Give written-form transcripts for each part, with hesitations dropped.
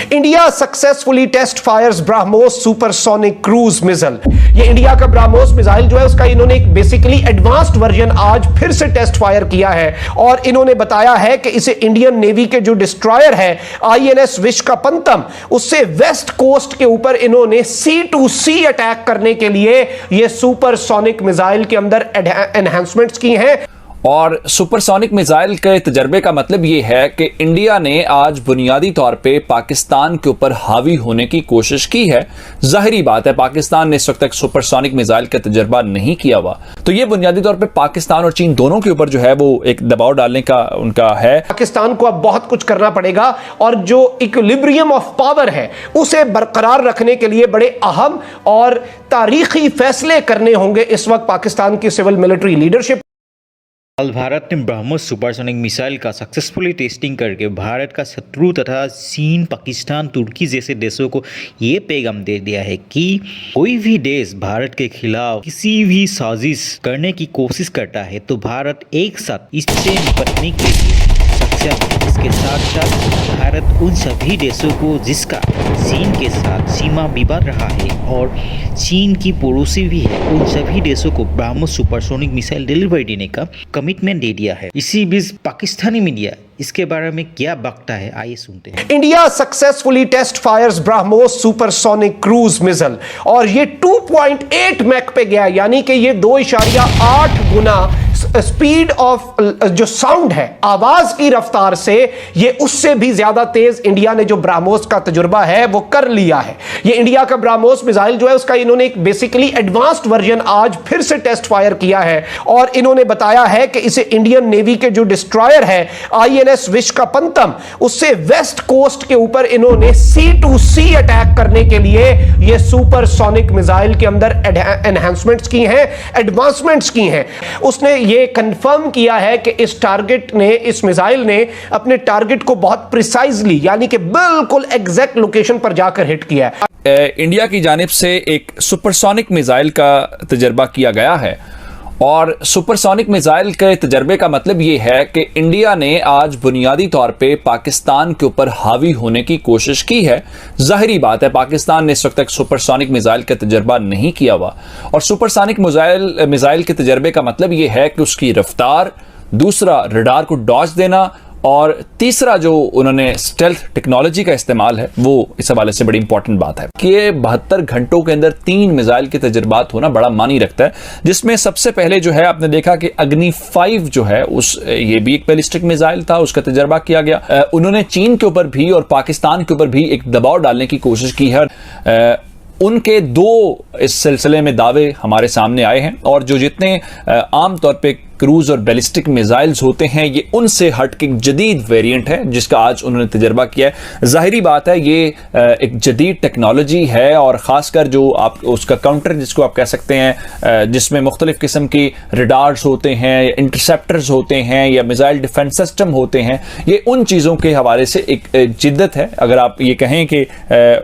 India successfully test fires BrahMos supersonic cruise missile. ये India का BrahMos missile जो है उसका इन्होंने एक बेसिकली एडवांस्ड वर्जन आज फिर से टेस्ट फायर किया है और इन्होंने बताया है कि इसे इंडियन नेवी के जो डिस्ट्रॉयर है INS विशाखापत्तनम उससे वेस्ट कोस्ट के ऊपर इन्होंने C2C अटैक करने के लिए ये सुपरसोनिक मिसाइल के अंदर एनहांसमेंट्स की हैं। और सुपरसोनिक मिसाइल के तजर्बे का मतलब यह है कि इंडिया ने आज बुनियादी तौर पे पाकिस्तान के ऊपर हावी होने की कोशिश की है। जाहिरी बात है पाकिस्तान ने इस वक्त तक सुपरसोनिक मिसाइल का तजर्बा नहीं किया हुआ, तो यह बुनियादी तौर पे पाकिस्तान और चीन दोनों के ऊपर जो है वो एक दबाव डालने का उनका है। पाकिस्तान को अब बहुत कुछ करना पड़ेगा और जो इक्विलिब्रियम ऑफ पावर है उसे बरकरार रखने के लिए बड़े अहम और तारीखी फैसले करने होंगे इस वक्त पाकिस्तान की सिविल मिलिट्री लीडरशिप। कल भारत ने ब्रह्मोस सुपरसोनिक मिसाइल का सक्सेसफुली टेस्टिंग करके भारत का शत्रु तथा चीन, पाकिस्तान, तुर्की जैसे देशों को ये पैगाम दे दिया है कि कोई भी देश भारत के खिलाफ किसी भी साजिश करने की कोशिश करता है तो भारत एक साथ इससे निपटने के लिए सक्षम है। इसके साथ साथ भारत उन सभी देशों को जिसका चीन के साथ सीमा विवाद रहा है और चीन की पड़ोसी भी है, उन सभी देशों को ब्रह्मोस सुपरसोनिक मिसाइल डिलीवरी देने का कमिटमेंट दे दिया है। इसी बीच पाकिस्तानी मीडिया इसके बारे में क्या बकता है, आइए सुनते हैं। India successfully test fires BrahMos supersonic cruise missile और ये 2.8 मैक पे गया, यानी कि ये 2.8 गुना स्पीड ऑफ जो साउंड है आवाज की रफ्तार से ये उससे भी ज्यादा तेज इंडिया ने जो ब्रह्मोस का तजुर्बा है वो कर लिया है। ये इंडिया का ब्रह्मोस मिसाइल जो है उसका इन्होंने एक बेसिकली एडवांस्ड वर्जन आज फिर से टेस्ट फायर किया है और इन्होंने बताया है कि इसे इंडियन नेवी के जो डिस्ट्रॉयर है INS विशाखापत्तनम उससे वेस्ट कोस्ट के ऊपर इन्होंने C2C अटैक करने के लिए ये सुपरसोनिक मिसाइल के अंदर एनहांसमेंट्स की हैं, एडवांसमेंट्स की हैं। उसने ये कंफर्म किया है कि इस टारगेट ने, इस मिसाइल ने अपने टारगेट को बहुत प्रिसाइजली यानी कि बिल्कुल एग्जैक्ट लोकेशन पर जाकर हिट किया है। इंडिया की जानिब से एक सुपरसोनिक मिसाइल का तजर्बा किया गया है और सुपरसोनिक मिसाइल के तजर्बे का मतलब यह है कि इंडिया ने आज बुनियादी तौर पे पाकिस्तान के ऊपर हावी होने की कोशिश की है। जाहिरी बात है पाकिस्तान ने इस वक्त तक सुपरसोनिक मिसाइल का तजर्बा नहीं किया हुआ और सुपरसोनिक मिसाइल के तजर्बे का मतलब यह है कि उसकी रफ्तार, दूसरा रडार को डॉज देना और तीसरा जो उन्होंने स्टेल्थ टेक्नोलॉजी का इस्तेमाल है वो इस हवाले से बड़ी इंपॉर्टेंट बात है कि 72 घंटों के अंदर 3 मिसाइल के तजुर्बात होना बड़ा मानी रखता है, जिसमें सबसे पहले जो है आपने देखा कि अग्नि 5 जो है ये भी एक बैलिस्टिक मिसाइल था, उसका तजर्बा किया गया। उन्होंने चीन के ऊपर भी और पाकिस्तान के ऊपर भी एक दबाव डालने की कोशिश की है। उनके 2 इस सिलसिले में दावे हमारे सामने आए हैं और जो जितने आमतौर पे क्रूज और बैलिस्टिक मिसाइल्स होते हैं ये उनसे हट के जदीद वेरिएंट है जिसका आज उन्होंने तजर्बा किया है। जाहिरी बात है ये एक जदीद टेक्नोलॉजी है और ख़ासकर जो आप उसका काउंटर जिसको आप कह सकते हैं, जिसमें मुख्तलिफ किस्म की रडार्स होते हैं, इंटरसेप्टर्स होते हैं या मिसाइल डिफेंस सिस्टम होते हैं, ये उन चीज़ों के हवाले से एक जिद्दत है। अगर आप ये कहें कि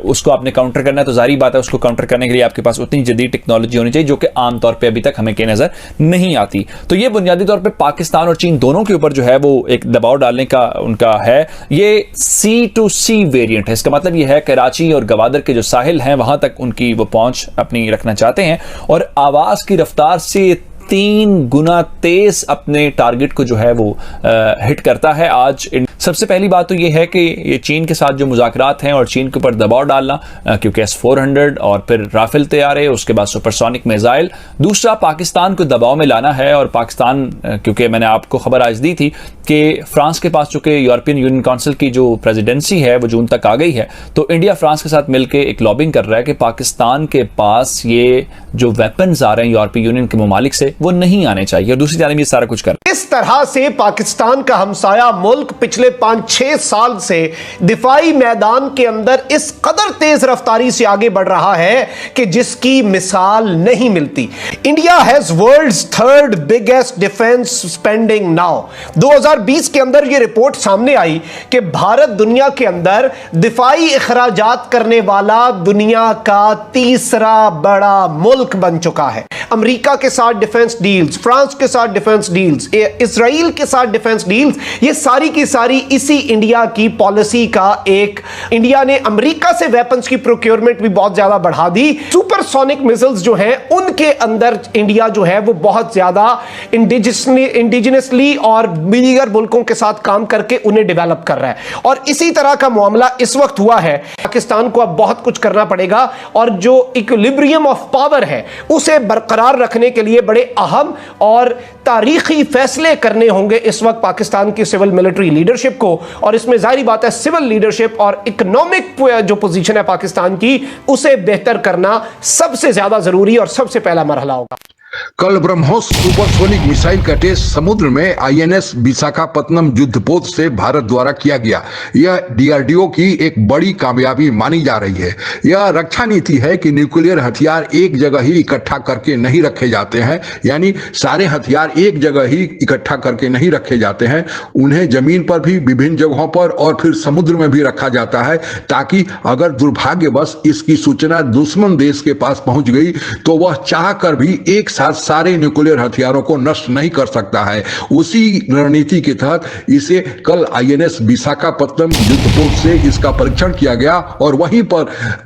उसको आपने काउंटर करना है तो जाहिर बात है उसको काउंटर करने के लिए आपके पास उतनी जदीद टेक्नोलॉजी होनी चाहिए जो कि आमतौर पर अभी तक हमें के नज़र नहीं आती। तो ये बुनियादी तौर पे पाकिस्तान और चीन दोनों के ऊपर जो है वो एक दबाव डालने का उनका है। ये C2C वेरिएंट है, इसका मतलब ये है कराची और गवादर के जो साहिल हैं वहां तक उनकी वो पहुंच अपनी रखना चाहते हैं और आवाज की रफ्तार से 3 गुना तेज अपने टारगेट को जो है वो हिट करता है। आज सबसे पहली बात तो ये है कि ये चीन के साथ जो मुज़ाकरात हैं और चीन के ऊपर दबाव डालना, क्योंकि S-400 और फिर राफेल तैयार है, उसके बाद सुपरसोनिक मिसाइल, दूसरा पाकिस्तान को दबाव में लाना है। और पाकिस्तान, क्योंकि मैंने आपको खबर आज दी थी कि फ्रांस के पास चूंकि यूरोपियन यूनियन काउंसिल की जो प्रेसिडेंसी है वो जून तक आ गई है, तो इंडिया फ्रांस के साथ मिलकर एक लॉबिंग कर रहा है कि पाकिस्तान के पास ये जो वेपन्स आ रहे हैं यूरोपीय यूनियन के ममालिक से वो नहीं आने चाहिए और दूसरी जानिब ये सारा कुछ कर। इस तरह से पाकिस्तान का हमसाया मुल्क पिछले 5-6 साल से दिफाई मैदान के अंदर इस कदर तेज रफ्तारी से आगे बढ़ रहा है कि जिसकी मिसाल नहीं मिलती। India has world's 3rd biggest defence spending now. 2020 के अंदर यह रिपोर्ट सामने आई कि भारत दुनिया के अंदर दिफाई अखराजात करने वाला दुनिया का 3रा बड़ा मुल्क बन चुका है। अमेरिका के साथ डिफेंस डील्स, फ्रांस के साथ डिफेंस डील्स, इजराइल के साथ डिफेंस डील्स, ये सारी की सारी इसी इंडिया की पॉलिसी का एक, इंडिया ने अमेरिका से वेपन्स की प्रोक्योरमेंट भी बहुत ज्यादा बढ़ा दी। सुपरसोनिक मिसाइल्स जो हैं उनके अंदर इंडिया जो है वो बहुत ज्यादा इंडिजिनसली और दीगर मुल्कों के साथ काम करके उन्हें डेवलप कर रहा है। और इसी तरह का मामला इस वक्त हुआ है। पाकिस्तान को अब बहुत कुछ करना पड़ेगा और जो इक्विलिब्रियम ऑफ पावर है उसे बरकरार रखने के लिए बड़े अहम और तारीखी फैसले करने होंगे इस वक्त पाकिस्तान की सिविल मिलिट्री लीडरशिप को। और इसमें जाहिर बात है सिविल लीडरशिप और इकोनॉमिक जो पोजीशन है पाकिस्तान की उसे बेहतर करना सबसे ज्यादा जरूरी और सबसे पहला मरहला होगा। कल ब्रह्मोस सुपरसोनिक मिसाइल का टेस्ट समुद्र में आईएनएस विशाखापत्तनम युद्धपोत से भारत द्वारा किया गया। यह डीआरडीओ की एक बड़ी कामयाबी मानी जा रही है। यह रक्षा नीति है कि न्यूक्लियर हथियार एक जगह ही इकट्ठा करके नहीं रखे जाते हैं, यानी सारे हथियार एक जगह ही इकट्ठा करके नहीं रखे जाते हैं। उन्हें जमीन पर भी विभिन्न जगहों पर और फिर समुद्र में भी रखा जाता है, ताकि अगर दुर्भाग्यवश इसकी सूचना दुश्मन देश के पास पहुंच गई तो वह चाहकर भी एक सारे न्यूक्लियर हथियारों को नष्ट नहीं कर सकता है। उसी रणनीति के तहत इसे कल आईएनएस विशाखापत्तनम युद्धपोत से इसका परीक्षण किया गया और वहीं पर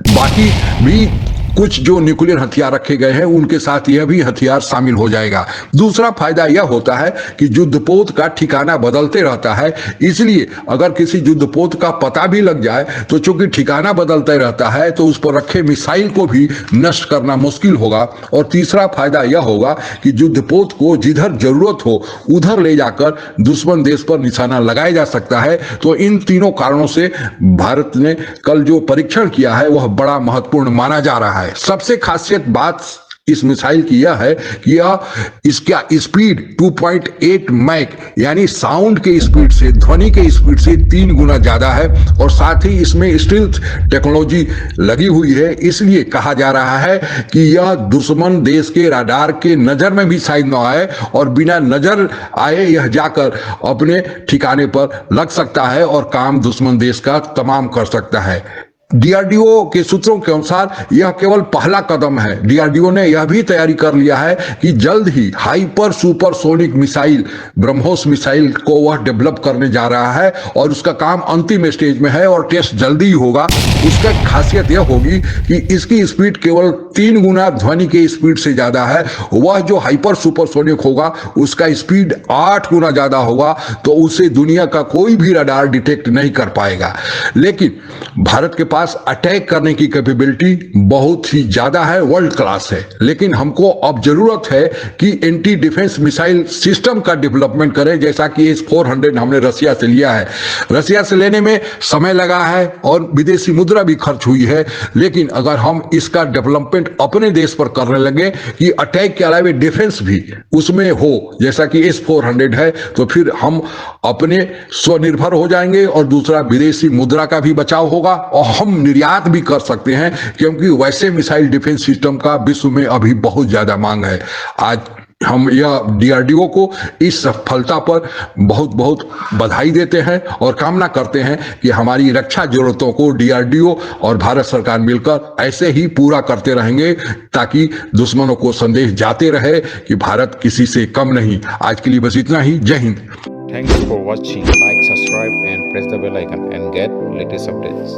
बाकी भी कुछ जो न्यूक्लियर हथियार रखे गए हैं उनके साथ यह भी हथियार शामिल हो जाएगा। दूसरा फायदा यह होता है कि युद्धपोत का ठिकाना बदलते रहता है, इसलिए अगर किसी युद्धपोत का पता भी लग जाए तो चूंकि ठिकाना बदलते रहता है तो उस पर रखे मिसाइल को भी नष्ट करना मुश्किल होगा। और तीसरा फायदा यह होगा कि युद्धपोत को जिधर जरूरत हो उधर ले जाकर दुश्मन देश पर निशाना लगाया जा सकता है। तो इन तीनों कारणों से भारत ने कल जो परीक्षण किया है वह बड़ा महत्वपूर्ण माना जा रहा है। सबसे खासियत बात इस मिसाइल की यह है कि यह इसका स्पीड 2.8 मैक यानी साउंड के स्पीड से, ध्वनि के स्पीड से 3 गुना ज्यादा है और साथ ही इसमें स्टील्थ टेक्नोलॉजी लगी हुई है। इसलिए कहा जा रहा है कि यह दुश्मन देश के राडार के नजर में भी शायद न आए और बिना नजर आए यह जाकर अपने ठिकाने पर लग सकता है और काम दुश्मन देश का तमाम कर सकता है। डीआरडीओ के सूत्रों के अनुसार यह केवल पहला कदम है। डीआरडीओ ने यह भी तैयारी कर लिया है कि जल्द ही hyper supersonic missile BrahMos missile को वह डेवलप करने जा रहा है और उसका काम अंतिम स्टेज में है और टेस्ट जल्दी ही होगा। उसका खासियत यह होगी कि इसकी स्पीड केवल 3 गुना ध्वनि के स्पीड से ज्यादा है। वह जो हाइपर सुपरसोनिक होगा उसका स्पीड 8 गुना ज्यादा होगा, तो उसे दुनिया का कोई भी रडार डिटेक्ट नहीं कर पाएगा। लेकिन भारत के पास अटैक करने की कैपेबिलिटी बहुत ही ज्यादा है, वर्ल्ड क्लास है। लेकिन हमको अब जरूरत है कि एंटी डिफेंस मिसाइल सिस्टम का डेवलपमेंट करें, जैसा कि S-400 हमने रसिया से लिया है। रसिया से लेने में समय लगा है और विदेशी मुद्रा भी खर्च हुई है, लेकिन अगर हम इसका डेवलपमेंट अपने देश पर करने लगे कि अटैक के अलावा डिफेंस भी उसमें हो, जैसा कि S-400 है, तो फिर हम अपने स्वनिर्भर हो जाएंगे और दूसरा विदेशी मुद्रा का भी बचाव होगा और हम निर्यात भी कर सकते हैं, क्योंकि वैसे मिसाइल डिफेंस सिस्टम का विश्व में अभी बहुत ज्यादा मांग है। आज हम यह डीआरडीओ को इस सफलता पर बहुत बहुत बधाई देते हैं और कामना करते हैं कि हमारी रक्षा जरूरतों को डीआरडीओ और भारत सरकार मिलकर ऐसे ही पूरा करते रहेंगे, ताकि दुश्मनों को संदेश जाते रहे कि भारत किसी से कम नहीं। आज के लिए बस इतना ही। जय Hind. Thanks for watching. Like, subscribe and press the bell icon and get latest updates.